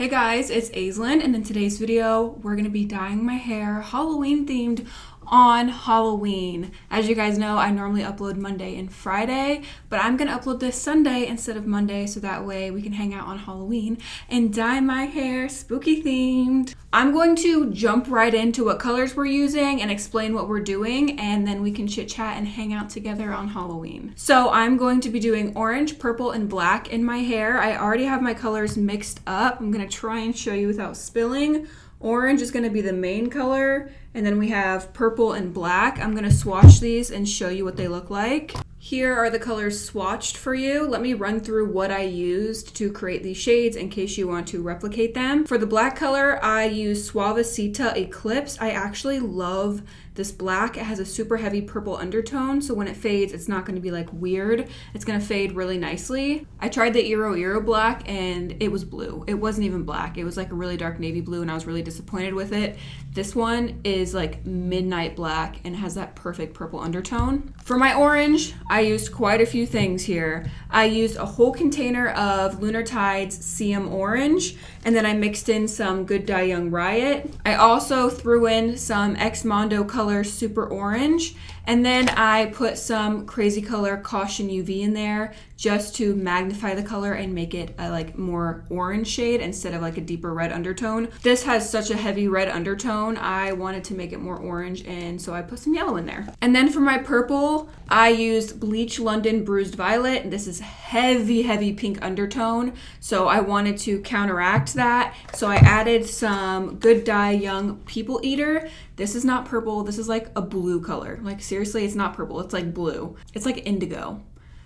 Hey guys, it's Aislinn, and in today's video, we're going to be dyeing my hair Halloween themed on Halloween. As you guys know, I normally upload Monday and Friday, but I'm going to upload this Sunday instead of Monday, so that way we can hang out on Halloween and dye my hair spooky themed. I'm going to jump right into what colors we're using and explain what we're doing, and then we can chit chat and hang out together on Halloween. So I'm going to be doing orange, purple, and black in my hair. I already have my colors mixed up. I'm going to try and show you without spilling. Orange is going to be the main color, and then we have purple and black. I'm going to swatch these and show you what they look like. Here are the colors swatched for you. Let me run through what I used to create these shades in case you want to replicate them. For the black color, I used Suavecita Eclipse. I actually love this black. It has a super heavy purple undertone, so when it fades, it's not going to be like weird. It's going to fade really nicely. I tried the Iro black and it was blue. It wasn't even black. It was like a really dark navy blue and I was really disappointed with it. This one is like midnight black and has that perfect purple undertone. For my orange, I used quite a few things here. I used a whole container of Lunar Tide's CM Orange, and then I mixed in some Good Dye Young Riot. I also threw in some X Mondo Color Super Orange, and then I put some Crazy Color Caution UV in there just to magnify the color and make it a like more orange shade instead of like a deeper red undertone. This has such a heavy red undertone, I wanted to make it more orange, and so I put some yellow in there. And then for my purple, I used Bleach London Bruised Violet. This is heavy pink undertone, so I wanted to counteract that. So I added some Good Dye Young People Eater. This is not purple, this is like a blue color. Like seriously, it's not purple, it's like blue. It's like indigo.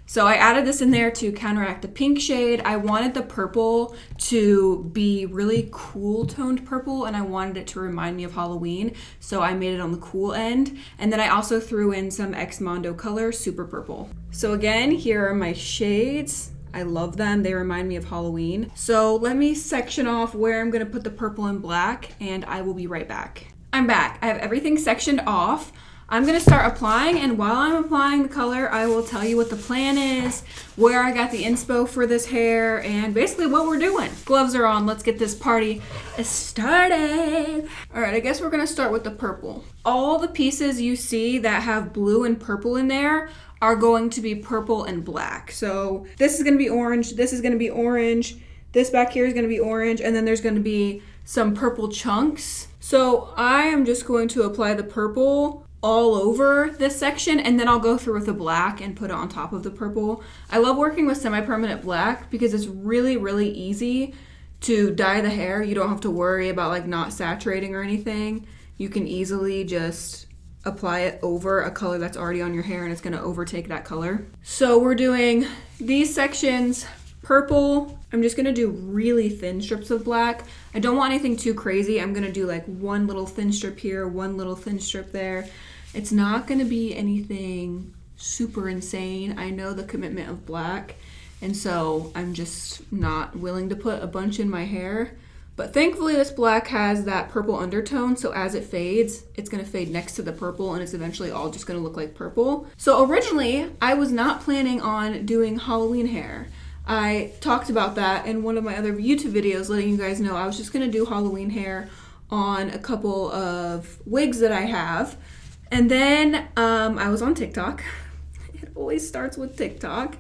So I added this in there to counteract the pink shade. I wanted the purple to be really cool toned purple, and I wanted it to remind me of Halloween, so I made it on the cool end. And then I also threw in some X Mondo Color Super Purple. So again, here are my shades. I love them, they remind me of Halloween. So let me section off where I'm gonna put the purple and black, and I will be right back. I'm back, I have everything sectioned off. I'm going to start applying, and while I'm applying the color, I will tell you what the plan is, where I got the inspo for this hair, and basically what we're doing. Gloves are on, let's get this party started. All right, I guess we're going to start with the purple. All the pieces you see that have blue and purple in there are going to be purple and black. So this is going to be orange, this is going to be orange, this back here is going to be orange, and then there's going to be some purple chunks. So I am just going to apply the purple all over this section, and then I'll go through with the black and put it on top of the purple. I love working with semi-permanent black because it's really easy to dye the hair. You don't have to worry about like not saturating or anything. You can easily just apply it over a color that's already on your hair and it's going to overtake that color. So we're doing these sections purple. I'm just going to do really thin strips of black. I don't want anything too crazy. I'm going to do like one little thin strip here, one little thin strip there. It's not going to be anything super insane. I know the commitment of black, and so I'm just not willing to put a bunch in my hair. But thankfully this black has that purple undertone, so as it fades, it's going to fade next to the purple, and it's eventually all just going to look like purple. So originally, I was not planning on doing Halloween hair. I talked about that in one of my other YouTube videos, letting you guys know I was just going to do Halloween hair on a couple of wigs that I have. And then I was on TikTok. It always starts with TikTok.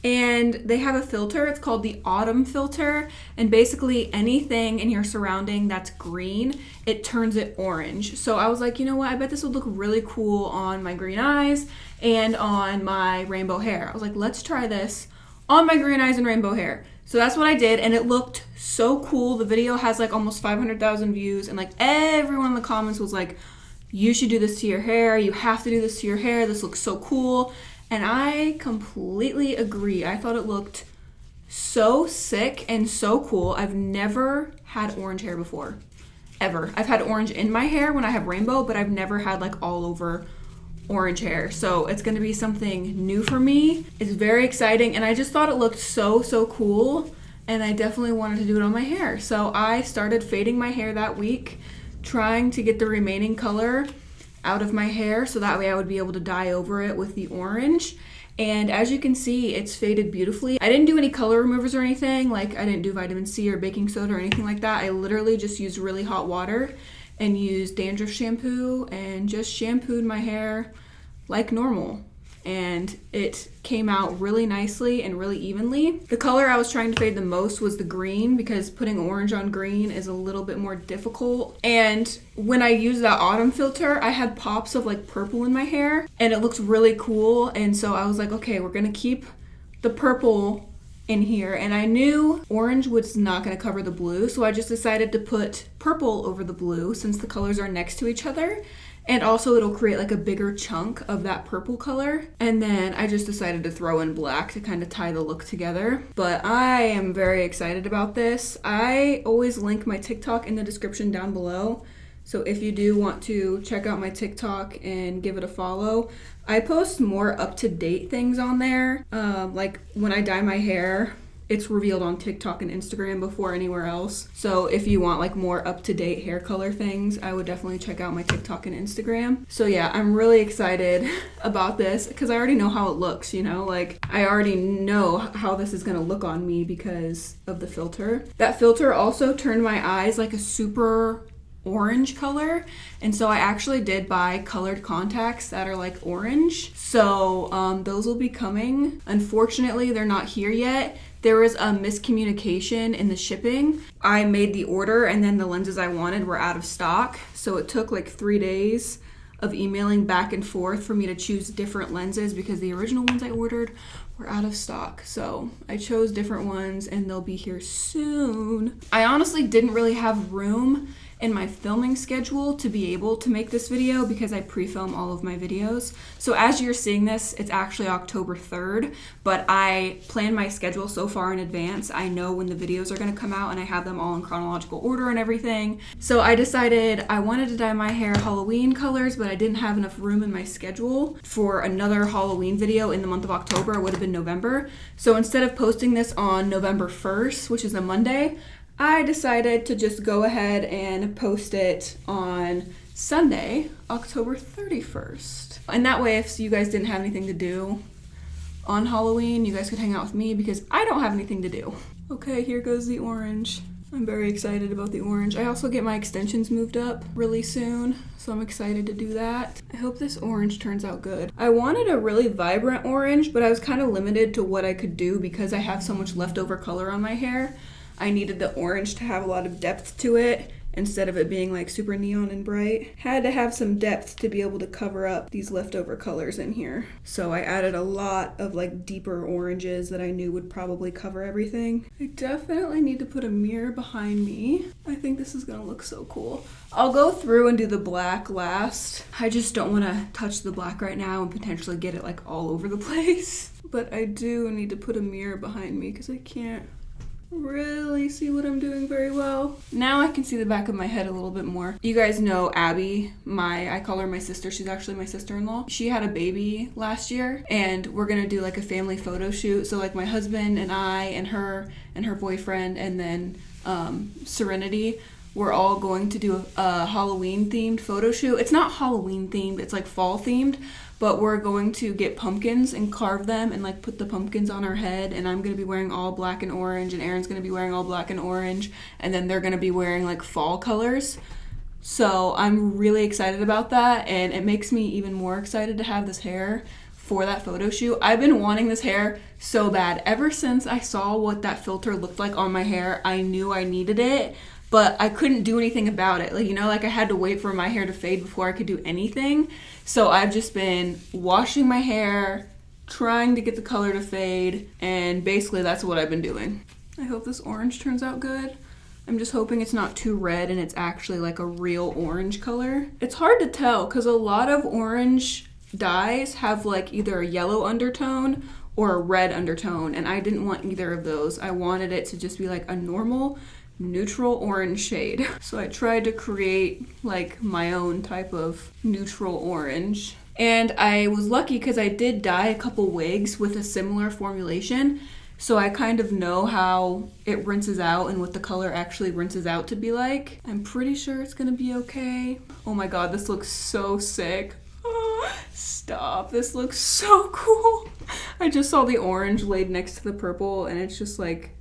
And they have a filter. It's called the autumn filter. And basically anything in your surrounding that's green, it turns it orange. So I was like, you know what? I bet this would look really cool on my green eyes and on my rainbow hair. I was like, let's try this on my green eyes and rainbow hair. So that's what I did, and it looked so cool. The video has like almost 500,000 views, and like everyone in the comments was like, you should do this to your hair, you have to do this to your hair, this looks so cool. And I completely agree. I thought it looked so sick and so cool. I've never had orange hair before, ever. I've had orange in my hair when I have rainbow, but I've never had like all over orange hair. So it's going to be something new for me. It's very exciting, and I just thought it looked so cool, and I definitely wanted to do it on my hair. So I started fading my hair that week, trying to get the remaining color out of my hair so that way I would be able to dye over it with the orange. And as you can see, it's faded beautifully. I didn't do any color removers or anything. Like, I didn't do vitamin C or baking soda or anything like that. I literally just used really hot water and used dandruff shampoo and just shampooed my hair like normal. And it came out really nicely and really evenly. The color I was trying to fade the most was the green, because putting orange on green is a little bit more difficult. And when I used that autumn filter, I had pops of like purple in my hair and it looked really cool. And so I was like, okay, we're gonna keep the purple in here. And I knew orange was not gonna cover the blue, so I just decided to put purple over the blue since the colors are next to each other. And also it'll create like a bigger chunk of that purple color. And then I just decided to throw in black to kind of tie the look together. But I am very excited about this. I always link my TikTok in the description down below. So if you do want to check out my TikTok and give it a follow, I post more up-to-date things on there. Like when I dye my hair, it's revealed on TikTok and Instagram before anywhere else. So if you want like more up-to-date hair color things, I would definitely check out my TikTok and Instagram. So yeah, I'm really excited about this because I already know how it looks, you know? Like, I already know how this is gonna look on me because of the filter. That filter also turned my eyes like a super orange color, and so I actually did buy colored contacts that are like orange. So those will be coming. Unfortunately, they're not here yet. There was a miscommunication in the shipping. I made the order and then the lenses I wanted were out of stock. So it took like 3 days of emailing back and forth for me to choose different lenses because the original ones I ordered were out of stock. So I chose different ones and they'll be here soon. I honestly didn't really have room in my filming schedule to be able to make this video because I pre-film all of my videos. So as you're seeing this, it's actually October 3rd, but I plan my schedule so far in advance. I know when the videos are gonna come out and I have them all in chronological order and everything. So I decided I wanted to dye my hair Halloween colors, but I didn't have enough room in my schedule for another Halloween video in the month of October. It would have been November. So instead of posting this on November 1st, which is a Monday, I decided to just go ahead and post it on Sunday, October 31st. And that way, if you guys didn't have anything to do on Halloween, you guys could hang out with me because I don't have anything to do. Okay, here goes the orange. I'm very excited about the orange. I also get my extensions moved up really soon, so I'm excited to do that. I hope this orange turns out good. I wanted a really vibrant orange, but I was kind of limited to what I could do because I have so much leftover color on my hair. I needed the orange to have a lot of depth to it instead of it being like super neon and bright. Had to have some depth to be able to cover up these leftover colors in here. So I added a lot of like deeper oranges that I knew would probably cover everything. I definitely need to put a mirror behind me. I think this is gonna look so cool. I'll go through and do the black last. I just don't wanna touch the black right now and potentially get it like all over the place. But I do need to put a mirror behind me because I can't really see what I'm doing very well. Now I can see the back of my head a little bit more. You guys know Abby, I call her my sister. She's actually my sister-in-law. She had a baby last year and we're gonna do like a family photo shoot. So like my husband and I and her boyfriend and then Serenity, we're all going to do a Halloween themed photo shoot. It's not Halloween themed, it's like fall themed. But we're going to get pumpkins and carve them and like put the pumpkins on our head, and I'm gonna be wearing all black and orange and Aaron's gonna be wearing all black and orange, and then they're gonna be wearing like fall colors. So I'm really excited about that, and it makes me even more excited to have this hair for that photo shoot. I've been wanting this hair so bad. Ever since I saw what that filter looked like on my hair, I knew I needed it, but I couldn't do anything about it. Like, you know, like I had to wait for my hair to fade before I could do anything. So I've just been washing my hair, trying to get the color to fade, and basically that's what I've been doing. I hope this orange turns out good. I'm just hoping it's not too red and it's actually like a real orange color. It's hard to tell because a lot of orange dyes have like either a yellow undertone or a red undertone, and I didn't want either of those. I wanted it to just be like a normal neutral orange shade. So I tried to create like my own type of neutral orange. And I was lucky because I did dye a couple wigs with a similar formulation. So I kind of know how it rinses out and what the color actually rinses out to be like. I'm pretty sure it's gonna be okay. Oh my god, this looks so sick. Stop, this looks so cool. I just saw the orange laid next to the purple and it's just like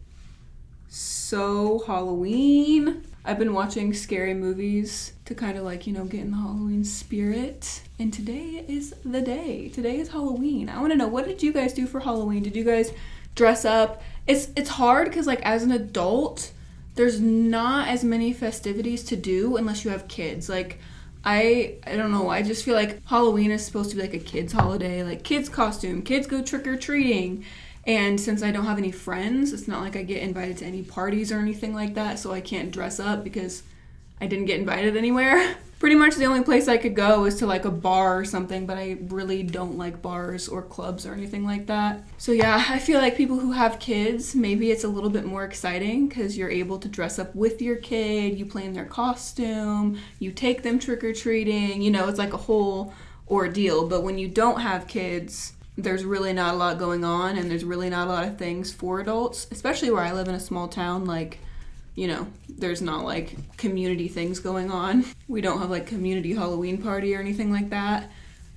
so Halloween. I've been watching scary movies to kind of like, you know, get in the Halloween spirit. And today is the day. Today is Halloween. I want to know, what did you guys do for Halloween? Did you guys dress up? It's hard because like as an adult, there's not as many festivities to do unless you have kids. Like I don't know, I just feel like Halloween is supposed to be like a kid's holiday, like kids costume, kids go trick-or-treating. And since I don't have any friends, it's not like I get invited to any parties or anything like that, so I can't dress up because I didn't get invited anywhere. Pretty much the only place I could go is to like a bar or something, but I really don't like bars or clubs or anything like that. So yeah, I feel like people who have kids, maybe it's a little bit more exciting because you're able to dress up with your kid, you plan their costume, you take them trick-or-treating, you know, it's like a whole ordeal. But when you don't have kids, there's really not a lot going on, and there's really not a lot of things for adults, especially where I live in a small town. Like, you know, there's not like community things going on. We don't have like community Halloween party or anything like that.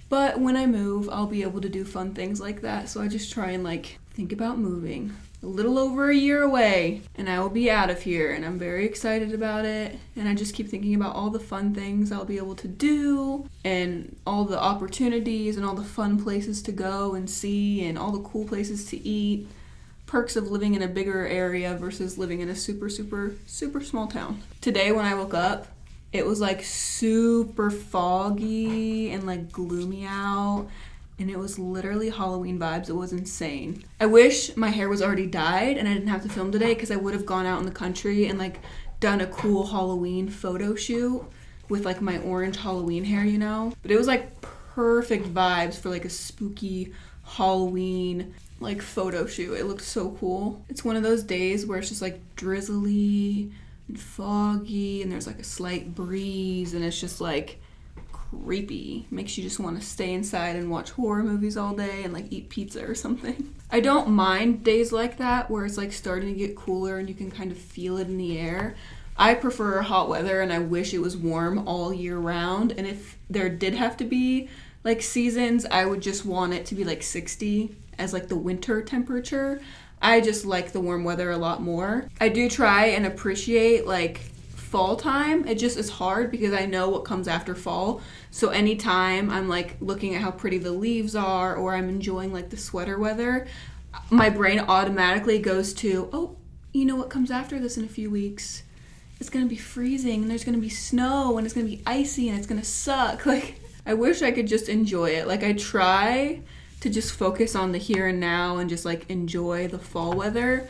But when I move, I'll be able to do fun things like that. So I just try and like think about moving. A little over a year away and I will be out of here, and I'm very excited about it. And I just keep thinking about all the fun things I'll be able to do and all the opportunities and all the fun places to go and see and all the cool places to eat. Perks of living in a bigger area versus living in a super small town. Today when I woke up, it was like super foggy and like gloomy out. And it was literally Halloween vibes. It was insane. I wish my hair was already dyed and I didn't have to film today because I would have gone out in the country and like done a cool Halloween photo shoot with like my orange Halloween hair, you know? But it was like perfect vibes for like a spooky Halloween like photo shoot. It looked so cool. It's one of those days where it's just like drizzly and foggy and there's like a slight breeze and it's just like creepy. Makes you just want to stay inside and watch horror movies all day and like eat pizza or something. I don't mind days like that where it's like starting to get cooler and you can kind of feel it in the air. I prefer hot weather and I wish it was warm all year round. And if there did have to be like seasons, I would just want it to be like 60 as like the winter temperature. I just like the warm weather a lot more. I do try and appreciate like fall time. It just is hard because I know what comes after fall. So anytime I'm like looking at how pretty the leaves are or I'm enjoying like the sweater weather, my brain automatically goes to, oh, you know what comes after this in a few weeks? It's gonna be freezing and there's gonna be snow and it's gonna be icy and it's gonna suck. Like, I wish I could just enjoy it. Like, I try to just focus on the here and now and just like enjoy the fall weather,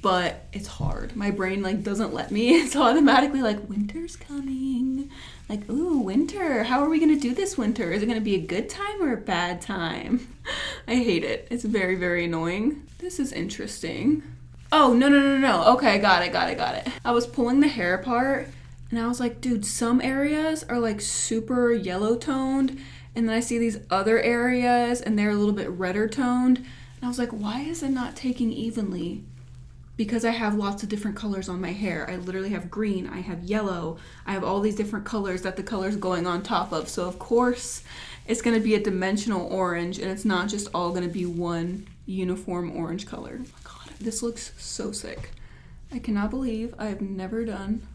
but it's hard. My brain like doesn't let me. It's automatically like, winter's coming. Like, ooh, winter. How are we gonna do this winter? Is it gonna be a good time or a bad time? I hate it. It's very annoying. This is interesting. Oh, no. Okay, got it. I was pulling the hair apart and I was like, dude, some areas are like super yellow toned, and then I see these other areas and they're a little bit redder toned. And I was like, why is it not taking evenly? Because I have lots of different colors on my hair. I literally have green, I have yellow, I have all these different colors that the color's going on top of. So of course it's gonna be a dimensional orange and it's not just all gonna be one uniform orange color. Oh my God, this looks so sick. I cannot believe I have never done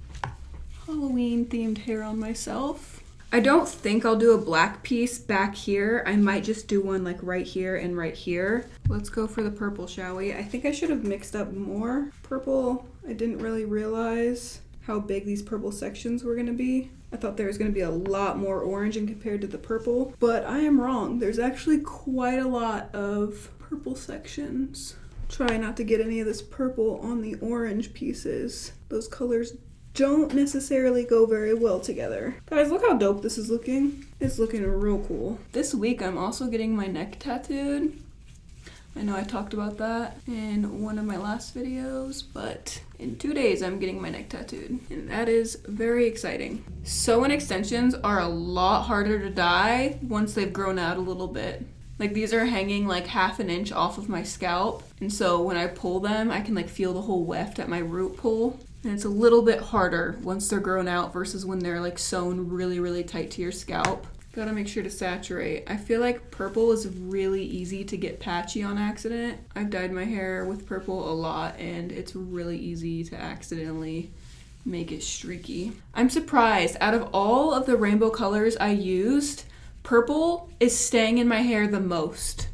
Halloween themed hair on myself. I don't think I'll do a black piece back here. I might just do one like right here and right here. Let's go for the purple, shall we? I think I should have mixed up more purple. I didn't really realize how big these purple sections were gonna be. I thought there was gonna be a lot more orange in compared to the purple, but I am wrong. There's actually quite a lot of purple sections. Try not to get any of this purple on the orange pieces. Those colors don't necessarily go very well together. Guys, look how dope this is looking. It's looking real cool. This week I'm also getting my neck tattooed. I know I talked about that in one of my last videos, but in 2 days I'm getting my neck tattooed, and that is very exciting. Sew-in extensions are a lot harder to dye once they've grown out a little bit. Like, these are hanging like 1/2 inch off of my scalp, and so when I pull them I can like feel the whole weft at my root pull. And it's a little bit harder once they're grown out versus when they're like sewn really tight to your scalp. Gotta make sure to saturate. I feel like purple is really easy to get patchy on accident. I've dyed my hair with purple a lot and it's really easy to accidentally make it streaky. I'm surprised, out of all of the rainbow colors I used, purple is staying in my hair the most.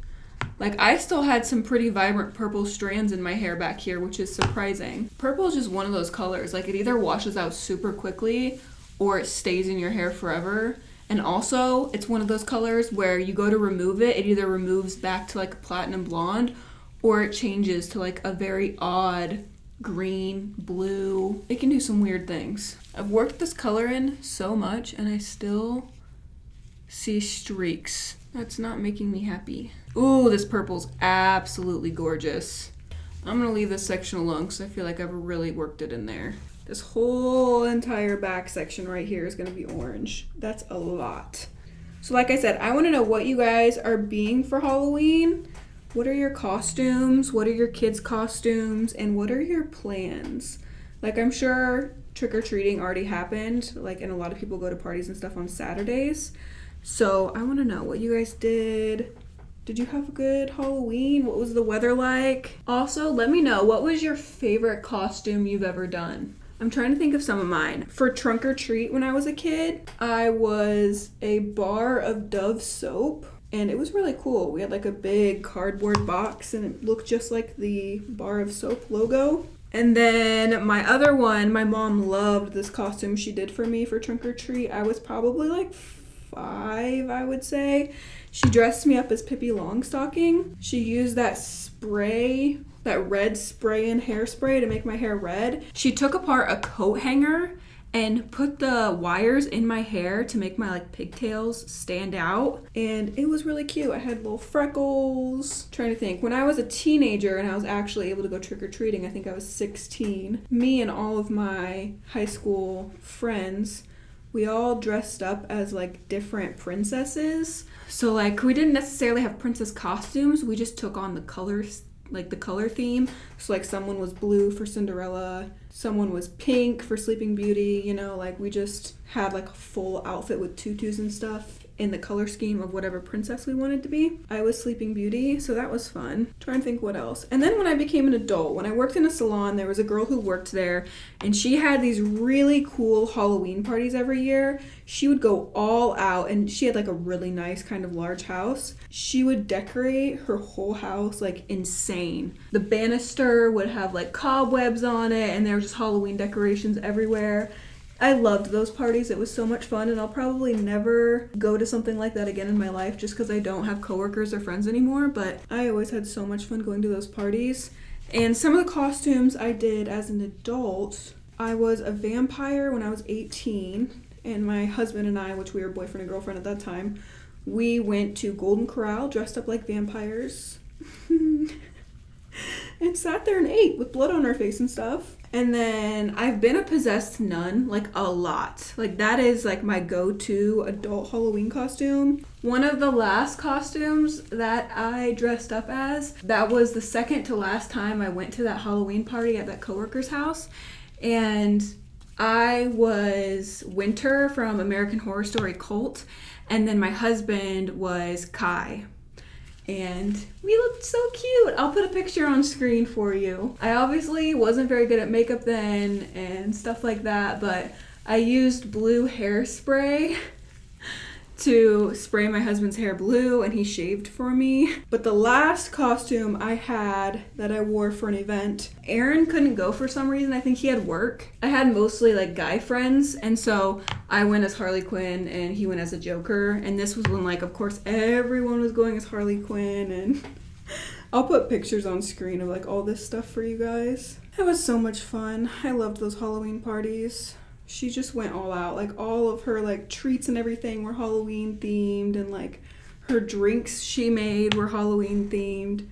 Like, I still had some pretty vibrant purple strands in my hair back here, which is surprising. Purple is just one of those colors. Like, it either washes out super quickly or it stays in your hair forever. And also, it's one of those colors where you go to remove it, it either removes back to like a platinum blonde or it changes to like a very odd green, blue. It can do some weird things. I've worked this color in so much and I still see streaks. That's not making me happy. Ooh, this purple's absolutely gorgeous. I'm gonna leave this section alone because I feel like I've really worked it in there. This whole entire back section right here is gonna be orange. That's a lot. So like I said, I wanna know what you guys are being for Halloween. What are your costumes? What are your kids' costumes? And what are your plans? Like, I'm sure trick-or-treating already happened, like, and a lot of people go to parties and stuff on Saturdays. So I wanna know what you guys did. Did you have a good Halloween? What was the weather like? Also, let me know, what was your favorite costume you've ever done? I'm trying to think of some of mine. For trunk or treat when I was a kid, I was a bar of Dove soap and it was really cool. We had like a big cardboard box and it looked just like the bar of soap logo. And then my other one, my mom loved this costume she did for me for trunk or treat. I was probably like 5, I would say. She dressed me up as Pippi Longstocking. She used that spray, that red spray and hairspray to make my hair red. She took apart a coat hanger and put the wires in my hair to make my like pigtails stand out. And it was really cute. I had little freckles. Trying to think, when I was a teenager and I was actually able to go trick-or-treating, I think I was 16. Me and all of my high school friends, we all dressed up as like different princesses. So like we didn't necessarily have princess costumes, we just took on the colors, like the color theme. So like someone was blue for Cinderella, someone was pink for Sleeping Beauty, you know, like we just had like a full outfit with tutus and stuff in the color scheme of whatever princess we wanted to be. I was Sleeping Beauty, so that was fun. Trying to think what else. And then when I became an adult, when I worked in a salon, there was a girl who worked there and she had these really cool Halloween parties every year. She would go all out and she had like a really nice kind of large house. She would decorate her whole house like insane. The banister would have like cobwebs on it and there were just Halloween decorations everywhere. I loved those parties. It was so much fun and I'll probably never go to something like that again in my life just because I don't have coworkers or friends anymore, but I always had so much fun going to those parties. And some of the costumes I did as an adult, I was a vampire when I was 18 and my husband and I, which we were boyfriend and girlfriend at that time, we went to Golden Corral dressed up like vampires and sat there and ate with blood on our face and stuff. And then I've been a possessed nun, like a lot. Like that is like my go-to adult Halloween costume. One of the last costumes that I dressed up as, that was the second to last time I went to that Halloween party at that coworker's house. And I was Winter from American Horror Story Cult. And then my husband was Kai. And we looked so cute. I'll put a picture on screen for you. I obviously wasn't very good at makeup then and stuff like that, but I used blue hairspray to spray my husband's hair blue and he shaved for me. But the last costume I had that I wore for an event, Aaron couldn't go for some reason. I think he had work. I had mostly like guy friends and so I went as Harley Quinn and he went as a Joker. And this was when like, of course, everyone was going as Harley Quinn and I'll put pictures on screen of like all this stuff for you guys. It was so much fun. I loved those Halloween parties. She just went all out. Like all of her like treats and everything were Halloween themed and like her drinks she made were Halloween themed.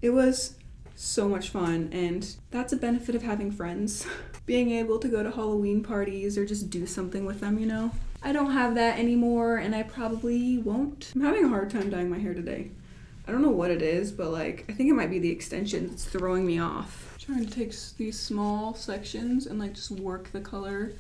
It was so much fun and that's a benefit of having friends. Being able to go to Halloween parties or just do something with them, you know. I don't have that anymore and I probably won't. I'm having a hard time dyeing my hair today. I don't know what it is, but like I think it might be the extension that's throwing me off. I'm trying to take these small sections and like just work the color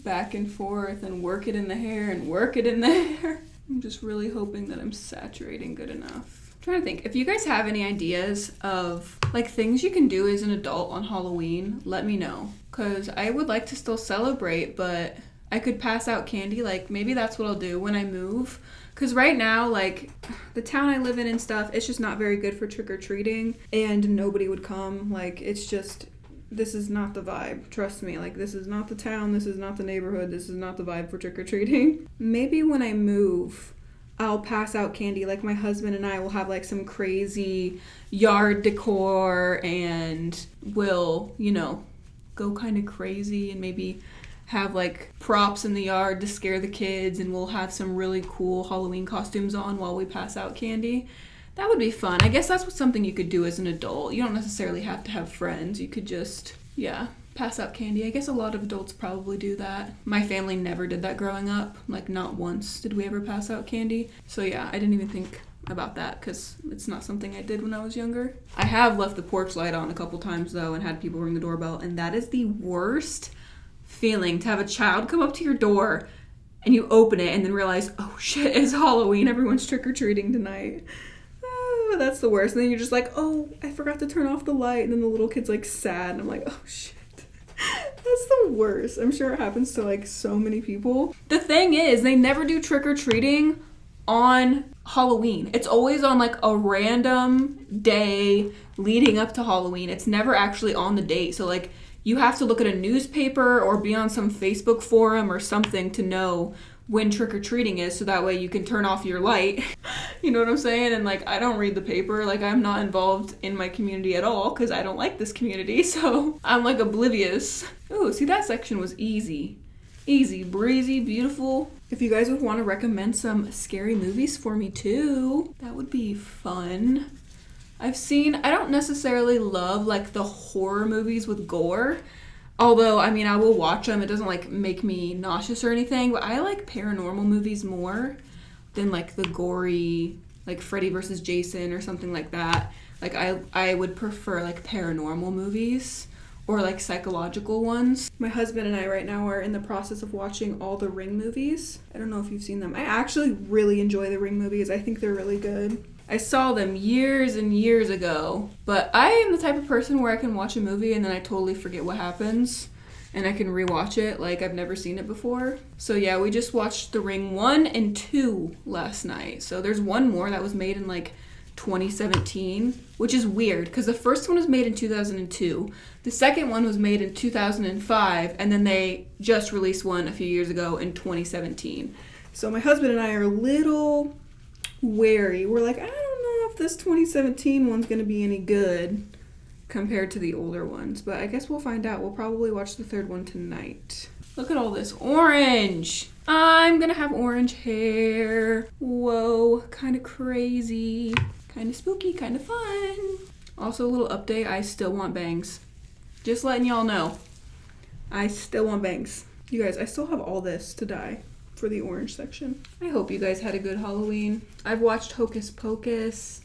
back and forth and work it in the hair and work it in the hair. I'm just really hoping that I'm saturating good enough. I'm trying to think, if you guys have any ideas of like things you can do as an adult on Halloween, let me know. Cause I would like to still celebrate, but I could pass out candy. Like maybe that's what I'll do when I move. Cause right now, like the town I live in and stuff, it's just not very good for trick-or-treating and nobody would come. Like it's just, this is not the vibe. Trust me, like this is not the town, this is not the neighborhood, this is not the vibe for trick-or-treating. Maybe when I move, I'll pass out candy. Like my husband and I will have like some crazy yard decor and we'll, you know, go kind of crazy and maybe have like props in the yard to scare the kids, and we'll have some really cool Halloween costumes on while we pass out candy. That would be fun. I guess that's something you could do as an adult. You don't necessarily have to have friends. You could just, yeah, pass out candy. I guess a lot of adults probably do that. My family never did that growing up. Like not once did we ever pass out candy. So yeah, I didn't even think about that because it's not something I did when I was younger. I have left the porch light on a couple times though and had people ring the doorbell, and that is the worst feeling, to have a child come up to your door and you open it and then realize, oh shit, it's Halloween, everyone's trick-or-treating tonight. Oh, that's the worst. And then you're just like, oh, I forgot to turn off the light, and then the little kid's like sad, and I'm like, oh shit. That's the worst. I'm sure it happens to like so many people. The thing is, they never do trick-or-treating on Halloween. It's always on like a random day leading up to Halloween. It's never actually on the date. So like you have to look at a newspaper or be on some Facebook forum or something to know when trick-or-treating is, so that way you can turn off your light. You know what I'm saying? And like, I don't read the paper. Like, I'm not involved in my community at all because I don't like this community, so I'm like oblivious. Ooh, see, that section was easy. Easy, breezy, beautiful. If you guys would want to recommend some scary movies for me too, that would be fun. I don't necessarily love like the horror movies with gore. Although, I mean, I will watch them. It doesn't like make me nauseous or anything, but I like paranormal movies more than like the gory, like Freddy versus Jason or something like that. Like I would prefer like paranormal movies or like psychological ones. My husband and I right now are in the process of watching all the Ring movies. I don't know if you've seen them. I actually really enjoy the Ring movies. I think they're really good. I saw them years and years ago, but I am the type of person where I can watch a movie and then I totally forget what happens and I can rewatch it like I've never seen it before. So yeah, we just watched The Ring 1 and 2 last night. So there's one more that was made in like 2017, which is weird because the first one was made in 2002. The second one was made in 2005, and then they just released one a few years ago in 2017. So my husband and I are a little wary. We're like, I don't know if this 2017 one's gonna be any good compared to the older ones, but I guess we'll find out. We'll probably watch the third one tonight. Look at all this orange. I'm gonna have orange hair. Whoa, kind of crazy, kind of spooky, kind of fun. Also, a little update, I still want bangs. Just letting y'all know, I still want bangs. You guys, I still have all this to dye for the orange section. I hope you guys had a good Halloween. I've watched Hocus Pocus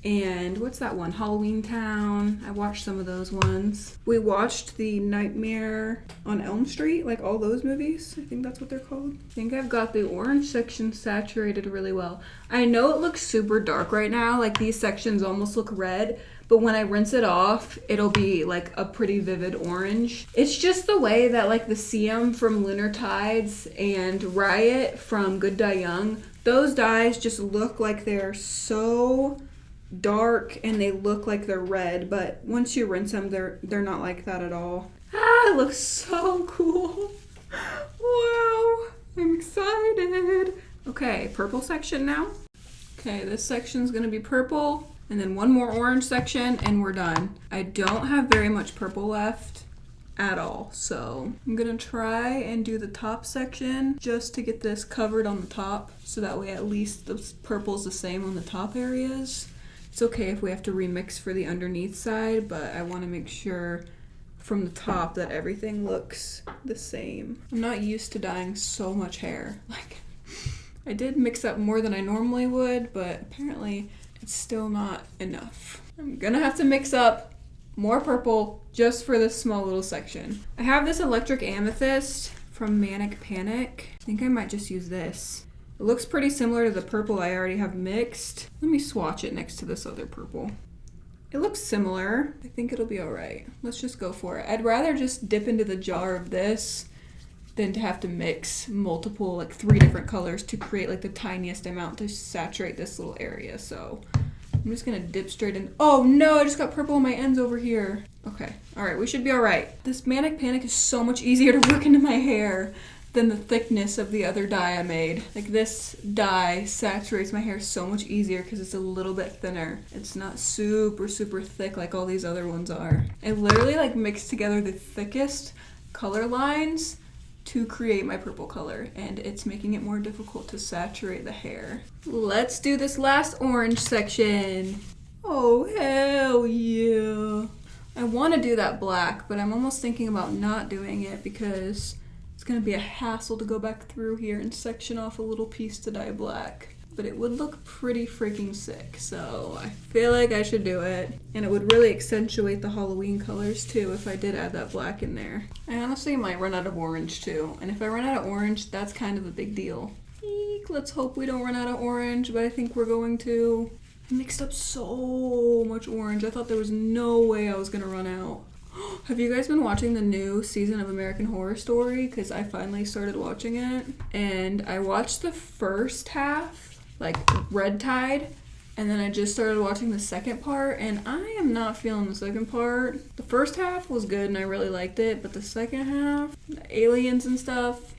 and what's that one? Halloween Town. I watched some of those ones. We watched the Nightmare on Elm Street, like all those movies. I think that's what they're called. I think I've got the orange section saturated really well. I know it looks super dark right now, like these sections almost look red, but when I rinse it off, it'll be like a pretty vivid orange. It's just the way that like the Siam from Lunar Tides and Riot from Good Die Young, those dyes just look like they're so dark and they look like they're red, but once you rinse them, they're not like that at all. Ah, it looks so cool. Wow, I'm excited. Okay, purple section now. Okay, this section's gonna be purple, and then one more orange section, and we're done. I don't have very much purple left at all, so I'm gonna try and do the top section just to get this covered on the top, so that way at least the purple's the same on the top areas. It's okay if we have to remix for the underneath side, but I want to make sure from the top that everything looks the same. I'm not used to dyeing so much hair. Like, I did mix up more than I normally would, but apparently it's still not enough. I'm gonna have to mix up more purple just for this small little section. I have this electric amethyst from Manic Panic. I think I might just use this. It looks pretty similar to the purple I already have mixed. Let me swatch it next to this other purple. It looks similar. I think it'll be all right. Let's just go for it. I'd rather just dip into the jar of this than to have to mix multiple, like 3 different colors to create like the tiniest amount to saturate this little area. So I'm just gonna dip straight in. Oh no, I just got purple on my ends over here. Okay, all right, we should be all right. This Manic Panic is so much easier to work into my hair than the thickness of the other dye I made. Like this dye saturates my hair so much easier because it's a little bit thinner. It's not super, super thick like all these other ones are. I literally like mixed together the thickest color lines to create my purple color, and it's making it more difficult to saturate the hair. Let's do this last orange section. Oh, hell yeah. I want to do that black, but I'm almost thinking about not doing it because it's going to be a hassle to go back through here and section off a little piece to dye black. But it would look pretty freaking sick, so I feel like I should do it. And it would really accentuate the Halloween colors too if I did add that black in there. I honestly might run out of orange too, and if I run out of orange, that's kind of a big deal. Eek, let's hope we don't run out of orange, but I think we're going to. I mixed up so much orange. I thought there was no way I was gonna run out. Have you guys been watching the new season of American Horror Story? Because I finally started watching it. And I watched the first half, like Red Tide, and then I just started watching the second part, and I am not feeling the second part. The first half was good and I really liked it, but the second half, the aliens and stuff,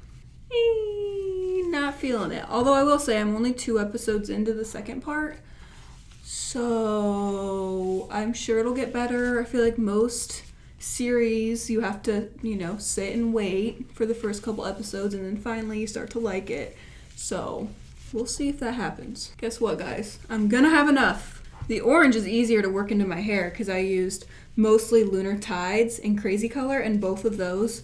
not feeling it. Although I will say I'm only 2 episodes into the second part, so I'm sure it'll get better. I feel like most series you have to, sit and wait for the first couple episodes and then finally you start to like it. So we'll see if that happens. Guess what, guys? I'm gonna have enough. The orange is easier to work into my hair because I used mostly Lunar Tides in Crazy Color, and both of those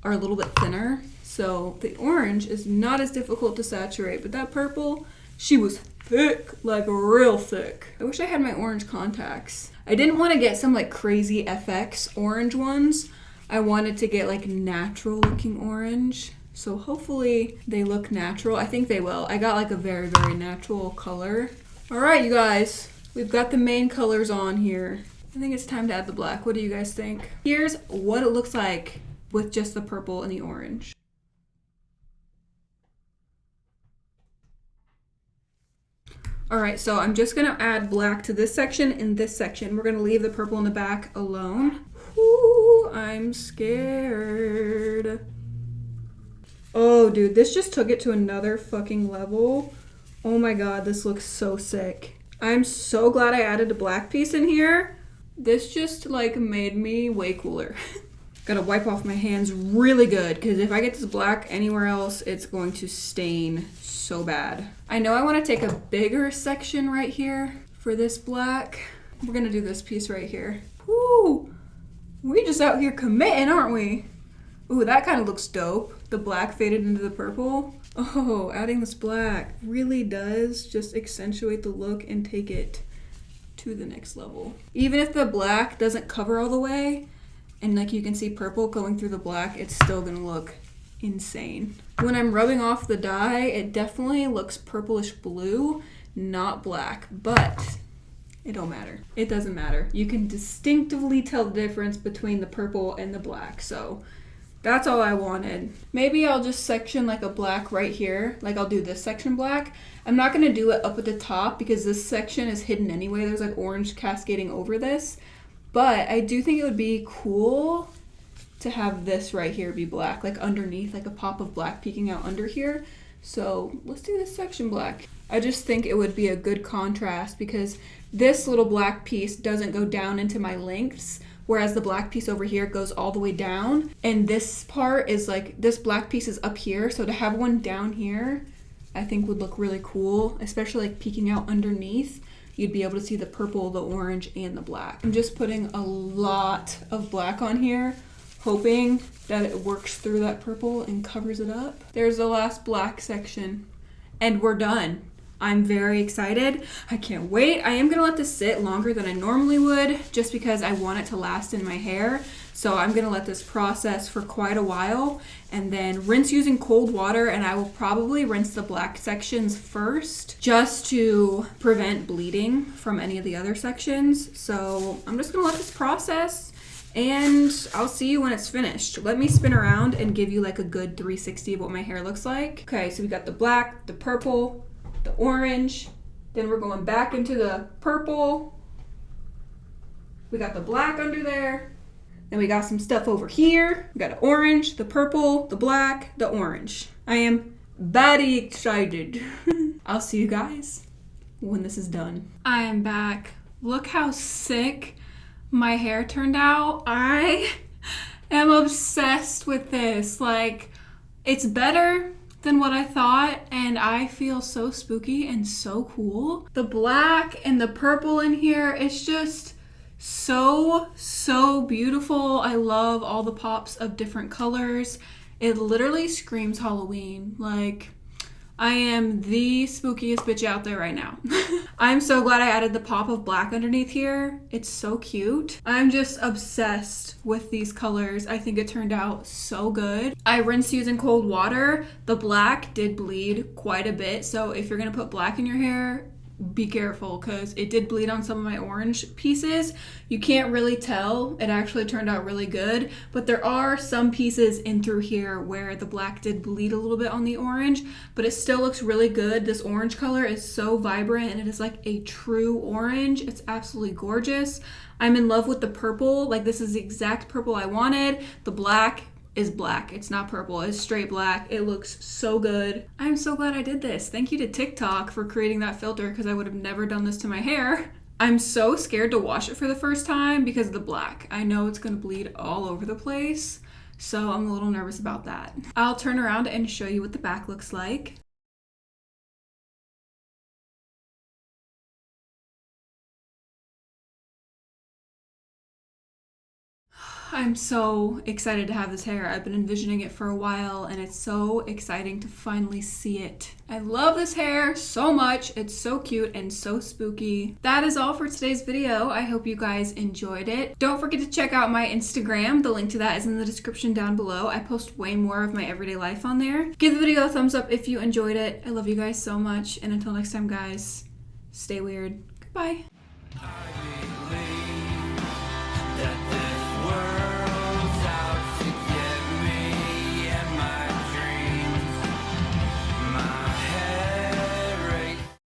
are a little bit thinner. So the orange is not as difficult to saturate, but that purple, she was thick, like real thick. I wish I had my orange contacts. I didn't want to get some like crazy FX orange ones. I wanted to get like natural looking orange. So hopefully they look natural. I think they will. I got like a very, very natural color. All right, you guys, we've got the main colors on here. I think it's time to add the black. What do you guys think? Here's what it looks like with just the purple and the orange. All right, so I'm just gonna add black to this section and this section. We're gonna leave the purple in the back alone. Ooh, I'm scared. Oh, dude, this just took it to another fucking level. Oh my God, this looks so sick. I'm so glad I added a black piece in here. This just like made me way cooler. Gotta wipe off my hands really good because if I get this black anywhere else, it's going to stain so bad. I know I want to take a bigger section right here for this black. We're gonna do this piece right here. Woo! We just out here committing, aren't we? Ooh, that kind of looks dope. The black faded into the purple. Oh, adding this black really does just accentuate the look and take it to the next level. Even if the black doesn't cover all the way, and like you can see purple going through the black, it's still gonna look insane. When I'm rubbing off the dye, it definitely looks purplish blue, not black, but it don't matter. It doesn't matter. You can distinctively tell the difference between the purple and the black, so that's all I wanted. Maybe I'll just section like a black right here, like I'll do this section black. I'm not gonna do it up at the top because this section is hidden anyway. There's like orange cascading over this, but I do think it would be cool to have this right here be black, like underneath, like a pop of black peeking out under here. So let's do this section black. I just think it would be a good contrast because this little black piece doesn't go down into my lengths, whereas the black piece over here goes all the way down. And this part is like, this black piece is up here. So to have one down here, I think would look really cool, especially like peeking out underneath. You'd be able to see the purple, the orange, and the black. I'm just putting a lot of black on here, hoping that it works through that purple and covers it up. There's the last black section, and we're done. I'm very excited. I can't wait. I am gonna let this sit longer than I normally would just because I want it to last in my hair. So I'm gonna let this process for quite a while and then rinse using cold water, and I will probably rinse the black sections first just to prevent bleeding from any of the other sections. So I'm just gonna let this process and I'll see you when it's finished. Let me spin around and give you like a good 360 of what my hair looks like. Okay, so we got the black, the purple, the orange, then we're going back into the purple. We got the black under there. Then we got some stuff over here. We got the orange, the purple, the black, the orange. I am very excited. I'll see you guys when this is done. I am back. Look how sick my hair turned out. I am obsessed with this. Like, it's better than what I thought, and I feel so spooky and so cool. The black and the purple in here, it's just so beautiful. I love all the pops of different colors. It literally screams Halloween. Like, I am the spookiest bitch out there right now. I'm so glad I added the pop of black underneath here. It's so cute. I'm just obsessed with these colors. I think it turned out so good. I rinsed using cold water. The black did bleed quite a bit, so if you're gonna put black in your hair, be careful because it did bleed on some of my orange pieces. You can't really tell. It actually turned out really good, but there are some pieces in through here where the black did bleed a little bit on the orange, but it still looks really good. This orange color is so vibrant and it is like a true orange. It's absolutely gorgeous. I'm in love with the purple. Like, this is the exact purple I wanted. The black is black. It's not purple. It's straight black. It looks so good. I'm so glad I did this. Thank you to TikTok for creating that filter because I would have never done this to my hair. I'm so scared to wash it for the first time because of the black. I know it's gonna bleed all over the place, so I'm a little nervous about that. I'll turn around and show you what the back looks like. I'm so excited to have this hair. I've been envisioning it for a while and it's so exciting to finally see it. I love this hair so much. It's so cute and so spooky. That is all for today's video. I hope you guys enjoyed it. Don't forget to check out my Instagram. The link to that is in the description down below. I post way more of my everyday life on there. Give the video a thumbs up if you enjoyed it. I love you guys so much. And until next time, guys, stay weird. Goodbye.